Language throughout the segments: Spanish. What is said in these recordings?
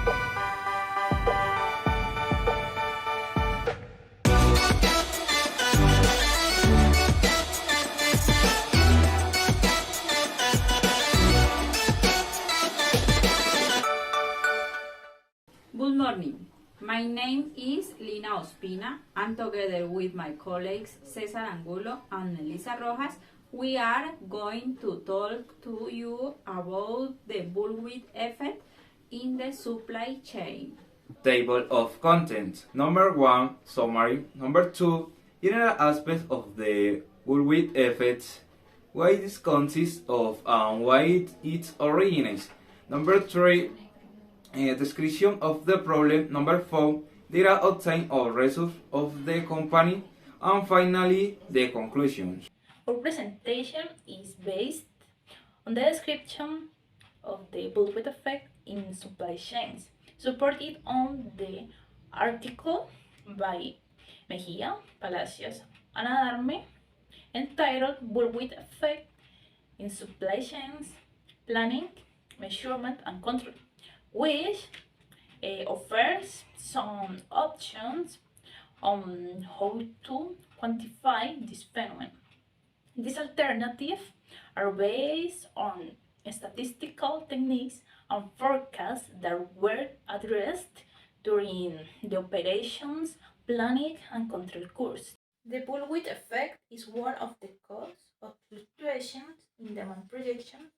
Good morning. My name is Lina Ospina, and together with my colleagues Cesar Angulo and Melissa Rojas, we are going to talk to you about the bullwhip effect in the supply chain. Table of contents. Number 1, summary. Number 2, general aspects of the bullwhip effect, what it consists of and why it originates. Number 3, description of the problem. Number 4, data obtained or results of the company. And finally, the conclusions. Our presentation is based on the description of the bullwhip effect in supply chains, supported on the article by Mejia, Palacios, and Adarme, entitled Bullwhip Effect in Supply Chains, Planning, Measurement and Control, which offers some options on how to quantify this phenomenon. These alternatives are based on statistical techniques and forecasts that were addressed during the operations planning and control course. The bullwhip effect is one of the causes of fluctuations in demand projection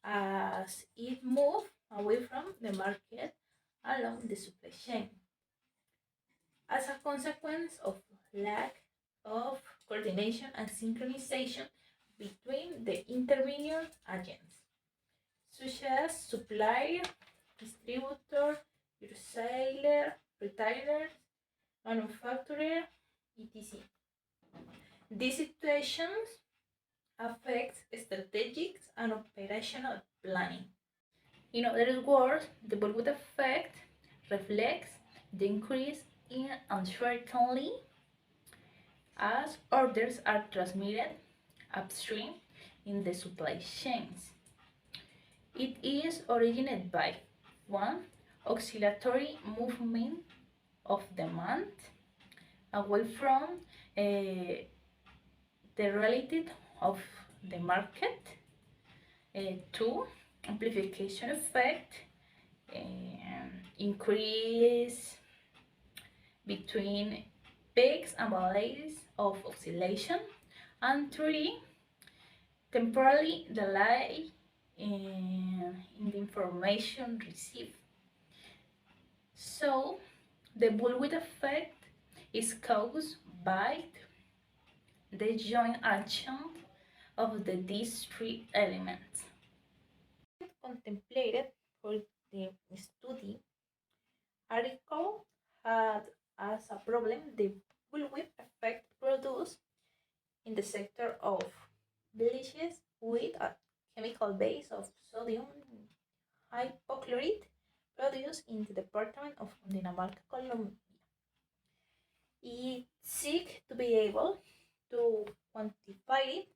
as it moves away from the market along the supply chain. As a consequence of lack of coordination and synchronization between the intervening agents, such as supplier, distributor, wholesaler, retailer, manufacturer, etc. These situations affect strategic and operational planning. In other words, the bullwhip effect reflects the increase in uncertainty as orders are transmitted upstream in the supply chains. It is originated by 1. Oscillatory movement of demand away from the reality of the market. 2. Amplification effect, increase between peaks and valleys of oscillation. And 3. Temporary delay in the information received. So, the bullwhip effect is caused by the joint action of these three elements. Contemplated for the study article had as a problem the bullwhip effect produced in the sector of bleaches with a chemical base of sodium hypochlorite produced in the department of Cundinamarca, Colombia. It seeks to be able to quantify it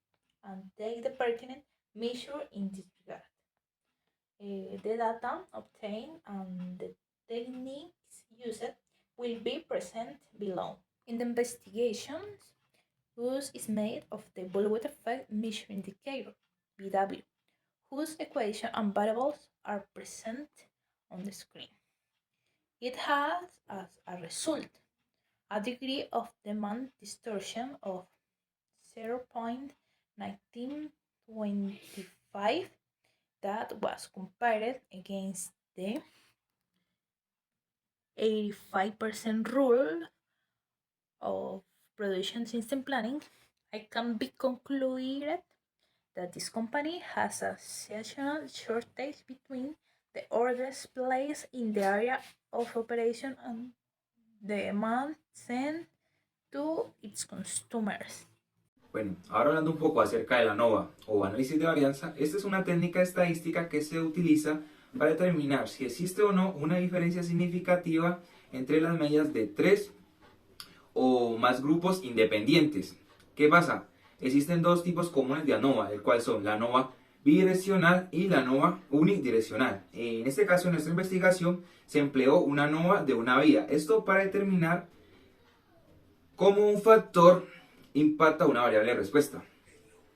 and take the pertinent measure in this regard. The data obtained and the techniques used will be present below. In the investigations, use is made of the bullwhip effect measure indicator, BW, whose equation and variables are present on the screen. It has as a result a degree of demand distortion of 0.1925 that was compared against the 85% rule of production system planning. I can be concluded that this company has a seasonal shortage between the orders placed in the area of operation and the amount sent to its customers. Bueno, ahora hablando un poco acerca de la ANOVA o análisis de varianza, esta es una técnica estadística que se utiliza para determinar si existe o no una diferencia significativa entre las medias de 3 o más grupos independientes. ¿Qué pasa? Existen dos tipos comunes de ANOVA, el cual son la ANOVA bidireccional y la nova unidireccional. En este caso, en nuestra investigación, se empleó una nova de una vía. Esto para determinar cómo un factor impacta una variable de respuesta.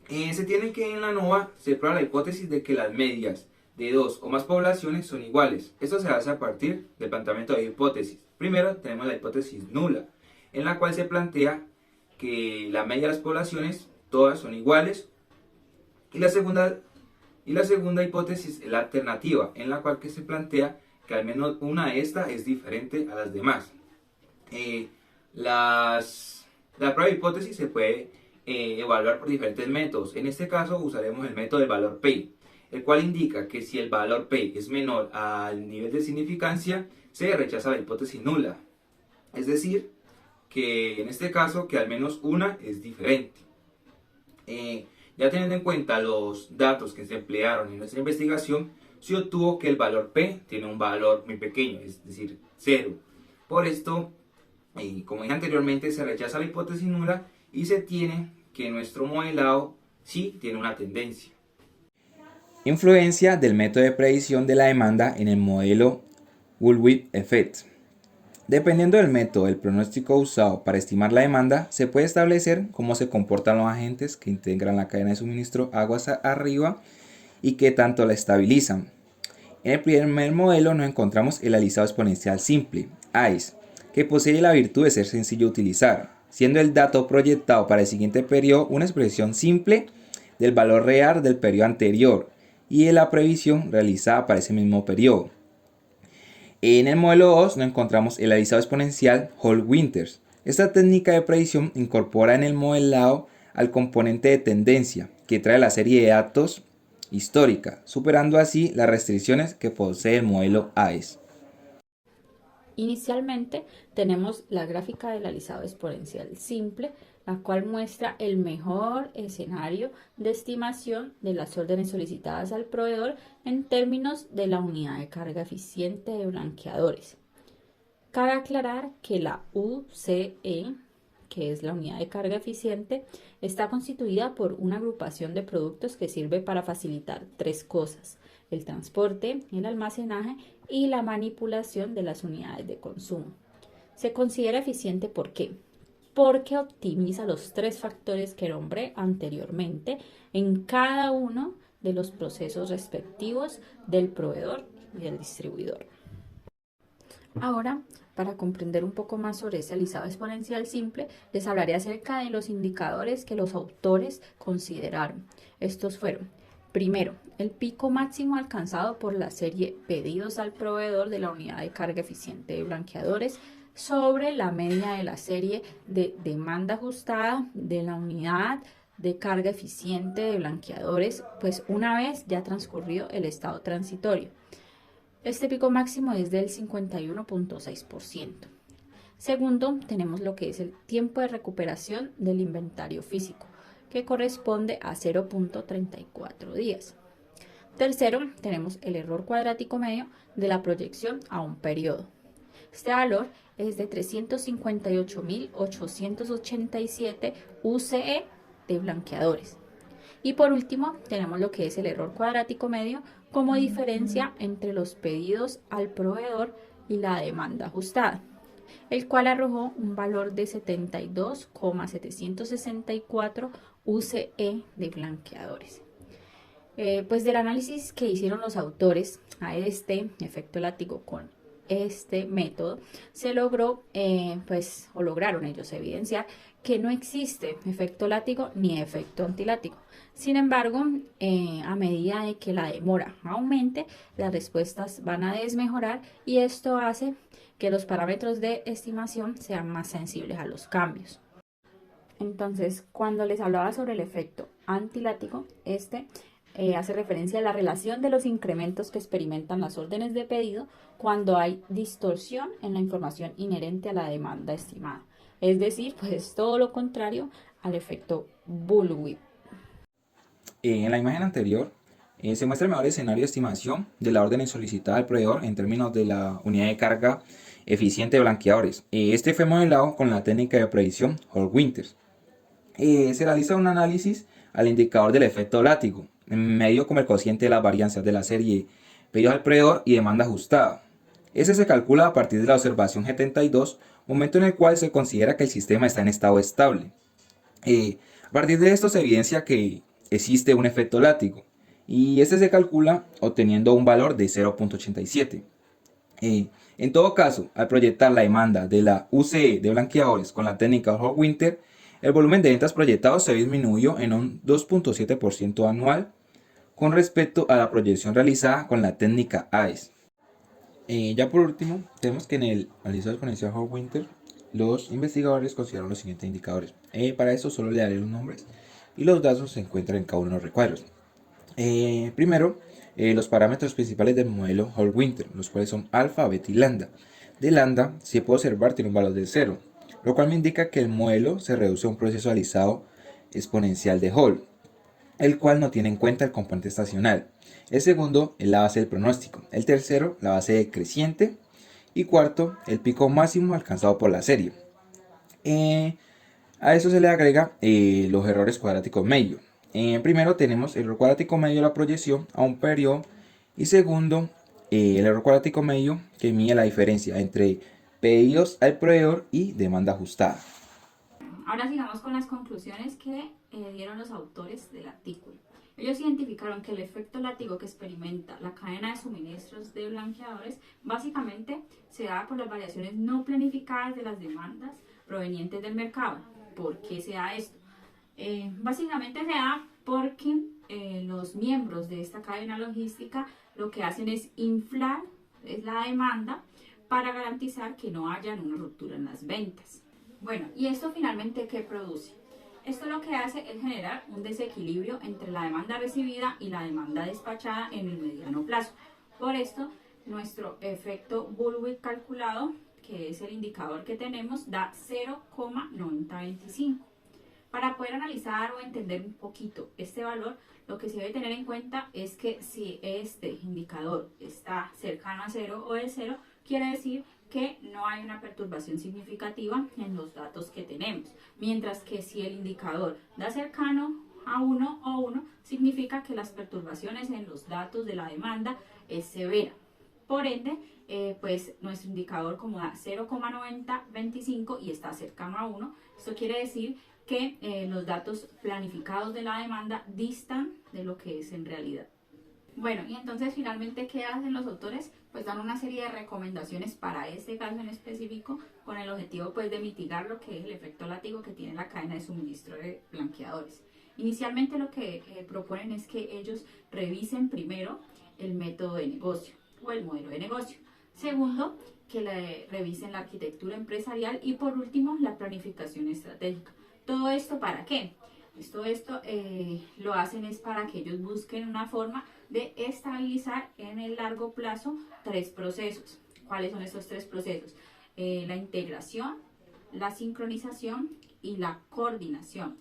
Se tiene que en la nova se prueba la hipótesis de que las medias de dos o más poblaciones son iguales. Esto se hace a partir del planteamiento de hipótesis. Primero tenemos la hipótesis nula, en la cual se plantea que la media de las poblaciones todas son iguales. Y la segunda hipótesis es la alternativa, en la cual que se plantea que al menos una de estas es diferente a las demás. La prueba de hipótesis se puede evaluar por diferentes métodos. En este caso usaremos el método del valor P, el cual indica que si el valor P es menor al nivel de significancia, se rechaza la hipótesis nula. Es decir, que en este caso que al menos una es diferente. Ya teniendo en cuenta los datos que se emplearon en nuestra investigación, se obtuvo que el valor P tiene un valor muy pequeño, es decir, 0. Por esto, como dije anteriormente, se rechaza la hipótesis nula y se tiene que nuestro modelado sí tiene una tendencia. Influencia del método de predicción de la demanda en el modelo Bullwhip Effect. Dependiendo del método del pronóstico usado para estimar la demanda, se puede establecer cómo se comportan los agentes que integran la cadena de suministro aguas arriba y qué tanto la estabilizan. En el primer modelo nos encontramos el alisado exponencial simple, AIS, que posee la virtud de ser sencillo de utilizar, siendo el dato proyectado para el siguiente periodo una expresión simple del valor real del periodo anterior y de la previsión realizada para ese mismo periodo. En el modelo 2 nos encontramos el alisado exponencial Hall-Winters. Esta técnica de predicción incorpora en el modelado al componente de tendencia que trae la serie de datos histórica, superando así las restricciones que posee el modelo AES. Inicialmente tenemos la gráfica del alisado exponencial simple, la cual muestra el mejor escenario de estimación de las órdenes solicitadas al proveedor en términos de la unidad de carga eficiente de blanqueadores. Cabe aclarar que la UCE, que es la unidad de carga eficiente, está constituida por una agrupación de productos que sirve para facilitar tres cosas: el transporte, el almacenaje y la manipulación de las unidades de consumo. Se considera eficiente ¿por qué? Porque optimiza los tres factores que nombré anteriormente en cada uno de los procesos respectivos del proveedor y del distribuidor. Ahora, para comprender un poco más sobre ese alisado exponencial simple, les hablaré acerca de los indicadores que los autores consideraron. Estos fueron: primero, el pico máximo alcanzado por la serie pedidos al proveedor de la unidad de carga eficiente de blanqueadores sobre la media de la serie de demanda ajustada de la unidad de carga eficiente de blanqueadores, pues una vez ya transcurrido el estado transitorio. Este pico máximo es del 51.6%. Segundo, tenemos lo que es el tiempo de recuperación del inventario físico, que corresponde a 0.34 días. Tercero, tenemos el error cuadrático medio de la proyección a un periodo. Este valor es de 358.887 UCE de blanqueadores. Y por último, tenemos lo que es el error cuadrático medio como diferencia entre los pedidos al proveedor y la demanda ajustada, el cual arrojó un valor de 72,764 UCE de blanqueadores. Pues del análisis que hicieron los autores a este efecto látigo con este método, se logró, lograron ellos evidenciar que no existe efecto látigo ni efecto antilátigo. Sin embargo, a medida de que la demora aumente, las respuestas van a desmejorar y esto hace que los parámetros de estimación sean más sensibles a los cambios. Entonces, cuando les hablaba sobre el efecto antilátigo, hace referencia a la relación de los incrementos que experimentan las órdenes de pedido cuando hay distorsión en la información inherente a la demanda estimada. Es decir, pues todo lo contrario al efecto Bullwhip. En la imagen anterior se muestra el mejor escenario de estimación de la orden solicitada al proveedor en términos de la unidad de carga eficiente de blanqueadores. Este fue modelado con la técnica de predicción Hall-Winters. Se realiza un análisis al indicador del efecto látigo, medido como el cociente de las varianzas de la serie pedidos al proveedor y demanda ajustada. Ese se calcula a partir de la observación 72, momento en el cual se considera que el sistema está en estado estable. A partir de esto se evidencia que existe un efecto látigo y este se calcula obteniendo un valor de 0.87. En todo caso, al proyectar la demanda de la UCE de blanqueadores con la técnica Hall-Winter, el volumen de ventas proyectado se disminuyó en un 2.7% anual con respecto a la proyección realizada con la técnica AES. Ya por último, tenemos que en el análisis exponencial Hall-Winter, los investigadores consideraron los siguientes indicadores. Para eso solo le daré los nombres y los datos se encuentran en cada uno de los recuadros. Primero, los parámetros principales del modelo Hall-Winter, los cuales son alfa, beta y lambda. De lambda, se puede observar tiene un valor de 0, lo cual me indica que el modelo se reduce a un proceso alisado exponencial de Hall, el cual no tiene en cuenta el componente estacional. El segundo es la base del pronóstico. El tercero, la base decreciente. Y cuarto, el pico máximo alcanzado por la serie. A eso se le agrega los errores cuadráticos medios. Primero tenemos el error cuadrático medio de la proyección a un periodo. Y segundo, el error cuadrático medio que mide la diferencia entre pedidos al proveedor y demanda ajustada. Ahora sigamos con las conclusiones que dieron los autores del artículo. Ellos identificaron que el efecto látigo que experimenta la cadena de suministros de blanqueadores básicamente se da por las variaciones no planificadas de las demandas provenientes del mercado. ¿Por qué se da esto? Básicamente se da porque los miembros de esta cadena logística lo que hacen es inflar la demanda para garantizar que no haya una ruptura en las ventas. Bueno, ¿y esto finalmente qué produce? Esto lo que hace es generar un desequilibrio entre la demanda recibida y la demanda despachada en el mediano plazo. Por esto, nuestro efecto Bullwhip calculado, que es el indicador que tenemos, da 0,9025. Para poder analizar o entender un poquito este valor, lo que se debe tener en cuenta es que si este indicador está cercano a 0 o de 0, quiere decir que no hay una perturbación significativa en los datos que tenemos, mientras que si el indicador da cercano a 1 o 1, significa que las perturbaciones en los datos de la demanda es severa. Por ende, pues nuestro indicador como da 0,9025 y está cercano a 1, esto quiere decir que los datos planificados de la demanda distan de lo que es en realidad. Bueno, y entonces finalmente, ¿qué hacen los autores? Pues dan una serie de recomendaciones para este caso en específico con el objetivo pues de mitigar lo que es el efecto látigo que tiene la cadena de suministro de blanqueadores. Inicialmente lo que proponen es que ellos revisen primero el método de negocio o el modelo de negocio. Segundo, que revisen la arquitectura empresarial y por último la planificación estratégica. ¿Todo esto para qué? Esto lo hacen es para que ellos busquen una forma de estabilizar en el largo plazo 3 procesos. ¿Cuáles son estos 3 procesos? La integración, la sincronización y la coordinación.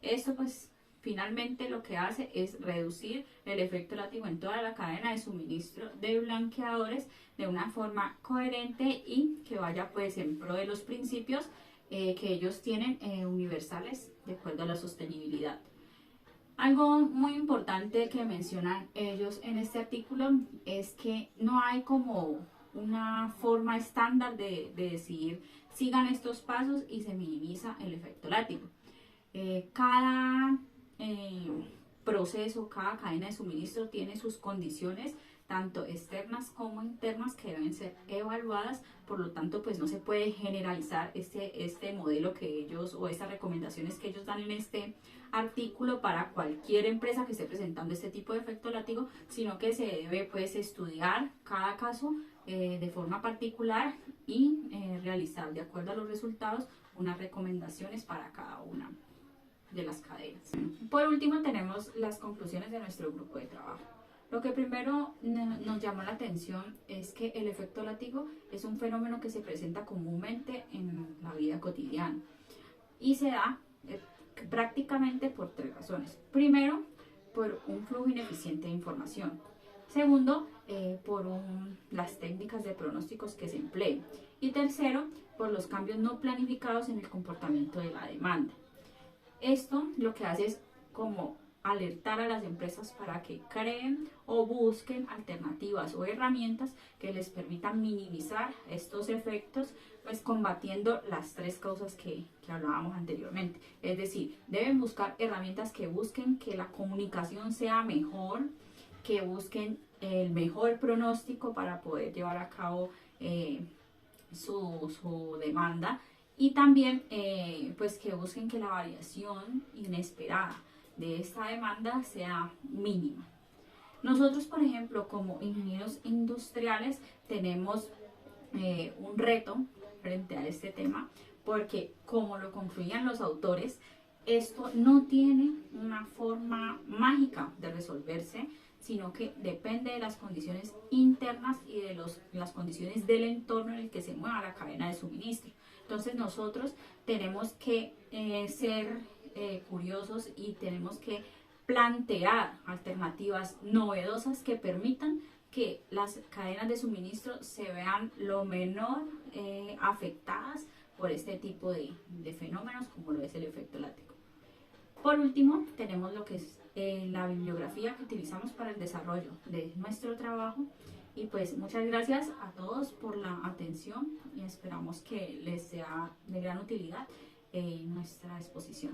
Esto pues finalmente lo que hace es reducir el efecto látigo en toda la cadena de suministro de blanqueadores de una forma coherente y que vaya pues en pro de los principios que ellos tienen universales de acuerdo a la sostenibilidad. Algo muy importante que mencionan ellos en este artículo es que no hay como una forma estándar de decir sigan estos pasos y se minimiza el efecto látigo. Cada proceso, cada cadena de suministro tiene sus condiciones tanto externas como internas que deben ser evaluadas, por lo tanto pues no se puede generalizar este modelo que ellos o estas recomendaciones que ellos dan en este artículo para cualquier empresa que esté presentando este tipo de efecto látigo, sino que se debe pues estudiar cada caso de forma particular y realizar de acuerdo a los resultados unas recomendaciones para cada una de las cadenas. Por último tenemos las conclusiones de nuestro grupo de trabajo. Lo que primero nos llamó la atención es que el efecto látigo es un fenómeno que se presenta comúnmente en la vida cotidiana y se da prácticamente por 3 razones. Primero, por un flujo ineficiente de información. Segundo, por las técnicas de pronósticos que se empleen. Y tercero, por los cambios no planificados en el comportamiento de la demanda. Esto lo que hace es como alertar a las empresas para que creen o busquen alternativas o herramientas que les permitan minimizar estos efectos, pues combatiendo las tres causas que hablábamos anteriormente. Es decir, deben buscar herramientas que busquen que la comunicación sea mejor, que busquen el mejor pronóstico para poder llevar a cabo su demanda, y también pues que busquen que la variación inesperada de esta demanda sea mínima. Nosotros, por ejemplo, como ingenieros industriales, tenemos un reto frente a este tema, porque como lo concluían los autores, esto no tiene una forma mágica de resolverse, sino que depende de las condiciones internas y de las condiciones del entorno en el que se mueva la cadena de suministro. Entonces nosotros tenemos que ser curiosos y tenemos que plantear alternativas novedosas que permitan que las cadenas de suministro se vean lo menor afectadas por este tipo de fenómenos, como lo es el efecto látigo. Por último, tenemos lo que es la bibliografía que utilizamos para el desarrollo de nuestro trabajo. Y pues muchas gracias a todos por la atención y esperamos que les sea de gran utilidad nuestra exposición.